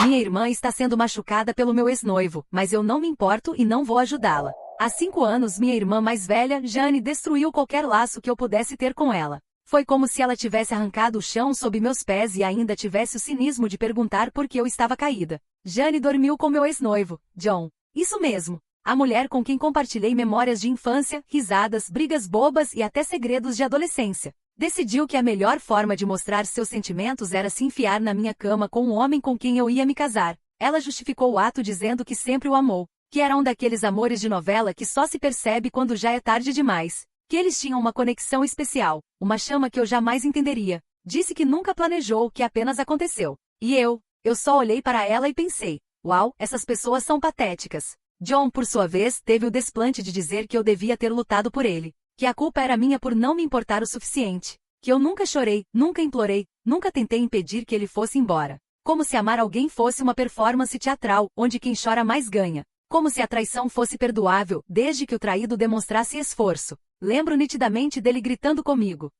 Minha irmã está sendo machucada pelo meu ex-noivo, mas eu não me importo e não vou ajudá-la. Há 5 anos minha irmã mais velha, Jane, destruiu qualquer laço que eu pudesse ter com ela. Foi como se ela tivesse arrancado o chão sob meus pés e ainda tivesse o cinismo de perguntar por que eu estava caída. Jane dormiu com meu ex-noivo, John. Isso mesmo. A mulher com quem compartilhei memórias de infância, risadas, brigas bobas e até segredos de adolescência. Decidiu que a melhor forma de mostrar seus sentimentos era se enfiar na minha cama com o homem com quem eu ia me casar. Ela justificou o ato dizendo que sempre o amou, que era um daqueles amores de novela que só se percebe quando já é tarde demais, que eles tinham uma conexão especial, uma chama que eu jamais entenderia. Disse que nunca planejou, que apenas aconteceu. E eu só olhei para ela e pensei, uau, essas pessoas são patéticas. John, por sua vez, teve o desplante de dizer que eu devia ter lutado por ele, que a culpa era minha por não me importar o suficiente, que eu nunca chorei, nunca implorei, nunca tentei impedir que ele fosse embora. Como se amar alguém fosse uma performance teatral, onde quem chora mais ganha. Como se a traição fosse perdoável, desde que o traído demonstrasse esforço. Lembro nitidamente dele gritando comigo.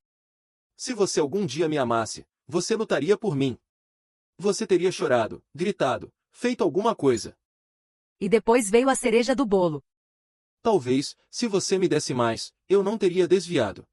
Se você algum dia me amasse, você lutaria por mim. Você teria chorado, gritado, feito alguma coisa. E depois veio a cereja do bolo. Talvez, se você me desse mais, eu não teria desviado.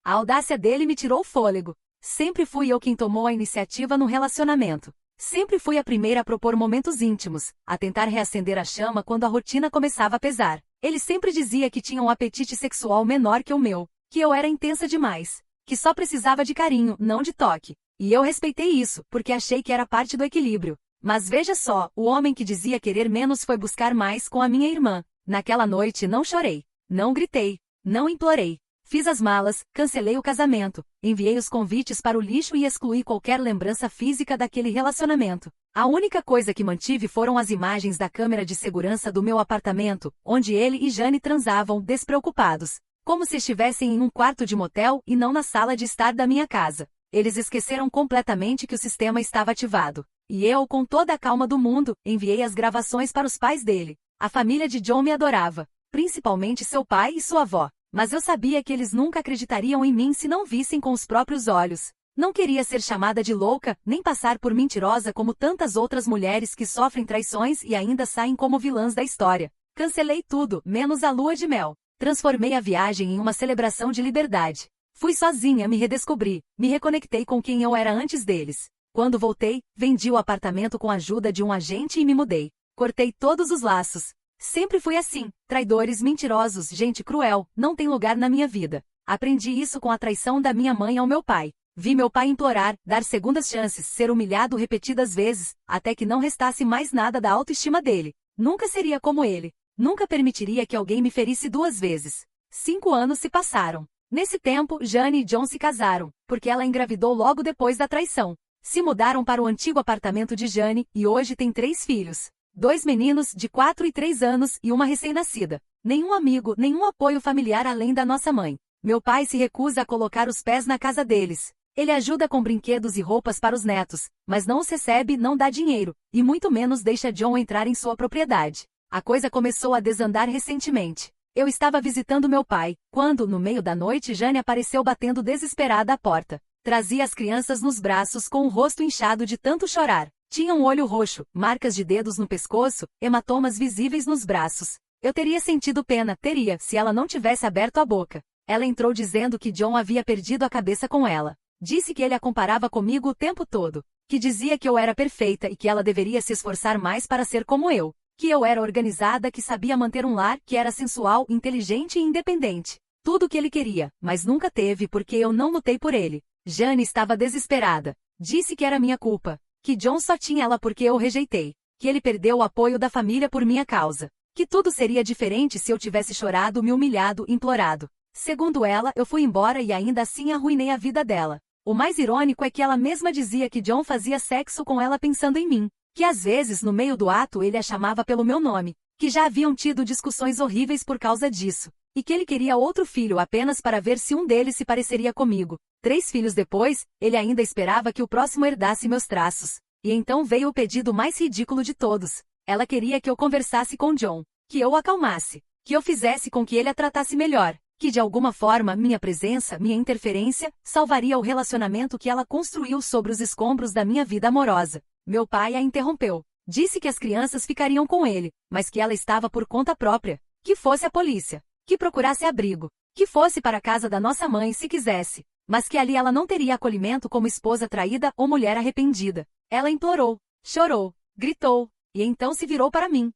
A audácia dele me tirou o fôlego. Sempre fui eu quem tomou a iniciativa no relacionamento. Sempre fui a primeira a propor momentos íntimos, a tentar reacender a chama quando a rotina começava a pesar. Ele sempre dizia que tinha um apetite sexual menor que o meu, que eu era intensa demais, que só precisava de carinho, não de toque. E eu respeitei isso, porque achei que era parte do equilíbrio. Mas veja só, o homem que dizia querer menos foi buscar mais com a minha irmã. Naquela noite não chorei, não gritei, não implorei. Fiz as malas, cancelei o casamento, enviei os convites para o lixo e excluí qualquer lembrança física daquele relacionamento. A única coisa que mantive foram as imagens da câmera de segurança do meu apartamento, onde ele e Jane transavam despreocupados, como se estivessem em um quarto de motel e não na sala de estar da minha casa. Eles esqueceram completamente que o sistema estava ativado. E eu, com toda a calma do mundo, enviei as gravações para os pais dele. A família de John me adorava, principalmente seu pai e sua avó. Mas eu sabia que eles nunca acreditariam em mim se não vissem com os próprios olhos. Não queria ser chamada de louca, nem passar por mentirosa como tantas outras mulheres que sofrem traições e ainda saem como vilãs da história. Cancelei tudo, menos a lua de mel. Transformei a viagem em uma celebração de liberdade. Fui sozinha, me redescobri, me reconectei com quem eu era antes deles. Quando voltei, vendi o apartamento com a ajuda de um agente e me mudei. Cortei todos os laços. Sempre fui assim, traidores, mentirosos, gente cruel, não tem lugar na minha vida. Aprendi isso com a traição da minha mãe ao meu pai. Vi meu pai implorar, dar segundas chances, ser humilhado repetidas vezes, até que não restasse mais nada da autoestima dele. Nunca seria como ele. Nunca permitiria que alguém me ferisse 2 vezes. 5 anos se passaram. Nesse tempo, Jane e John se casaram, porque ela engravidou logo depois da traição. Se mudaram para o antigo apartamento de Jane, e hoje tem 3 filhos. 2 meninos de 4 e 3 anos e uma recém-nascida. Nenhum amigo, nenhum apoio familiar além da nossa mãe. Meu pai se recusa a colocar os pés na casa deles. Ele ajuda com brinquedos e roupas para os netos, mas não os recebe, não dá dinheiro, e muito menos deixa John entrar em sua propriedade. A coisa começou a desandar recentemente. Eu estava visitando meu pai, quando, no meio da noite, Jane apareceu batendo desesperada à porta. Trazia as crianças nos braços com o rosto inchado de tanto chorar. Tinha um olho roxo, marcas de dedos no pescoço, hematomas visíveis nos braços. Eu teria sentido pena, se ela não tivesse aberto a boca. Ela entrou dizendo que John havia perdido a cabeça com ela. Disse que ele a comparava comigo o tempo todo. Que dizia que eu era perfeita e que ela deveria se esforçar mais para ser como eu. Que eu era organizada, que sabia manter um lar, que era sensual, inteligente e independente. Tudo o que ele queria, mas nunca teve porque eu não lutei por ele. Jane estava desesperada. Disse que era minha culpa. Que John só tinha ela porque eu o rejeitei. Que ele perdeu o apoio da família por minha causa. Que tudo seria diferente se eu tivesse chorado, me humilhado, implorado. Segundo ela, eu fui embora e ainda assim arruinei a vida dela. O mais irônico é que ela mesma dizia que John fazia sexo com ela pensando em mim. Que às vezes, no meio do ato, ele a chamava pelo meu nome. Que já haviam tido discussões horríveis por causa disso. E que ele queria outro filho apenas para ver se um deles se pareceria comigo. 3 filhos depois, ele ainda esperava que o próximo herdasse meus traços. E então veio o pedido mais ridículo de todos. Ela queria que eu conversasse com John, que eu o acalmasse, que eu fizesse com que ele a tratasse melhor, que de alguma forma minha presença, minha interferência, salvaria o relacionamento que ela construiu sobre os escombros da minha vida amorosa. Meu pai a interrompeu. Disse que as crianças ficariam com ele, mas que ela estava por conta própria. Que fosse a polícia. Que procurasse abrigo. Que fosse para a casa da nossa mãe se quisesse. Mas que ali ela não teria acolhimento como esposa traída ou mulher arrependida. Ela implorou, chorou, gritou, e então se virou para mim.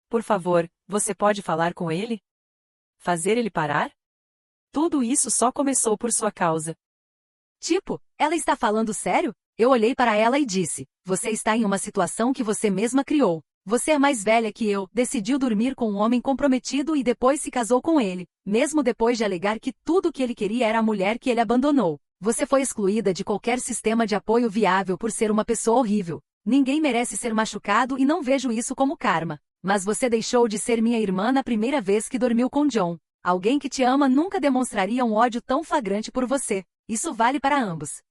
Por favor, você pode falar com ele? Fazer ele parar? Tudo isso só começou por sua causa. Tipo, ela está falando sério? Eu olhei para ela e disse, você está em uma situação que você mesma criou. Você é mais velha que eu, decidiu dormir com um homem comprometido e depois se casou com ele, mesmo depois de alegar que tudo o que ele queria era a mulher que ele abandonou. Você foi excluída de qualquer sistema de apoio viável por ser uma pessoa horrível. Ninguém merece ser machucado e não vejo isso como karma. Mas você deixou de ser minha irmã na primeira vez que dormiu com John. Alguém que te ama nunca demonstraria um ódio tão flagrante por você. Isso vale para ambos.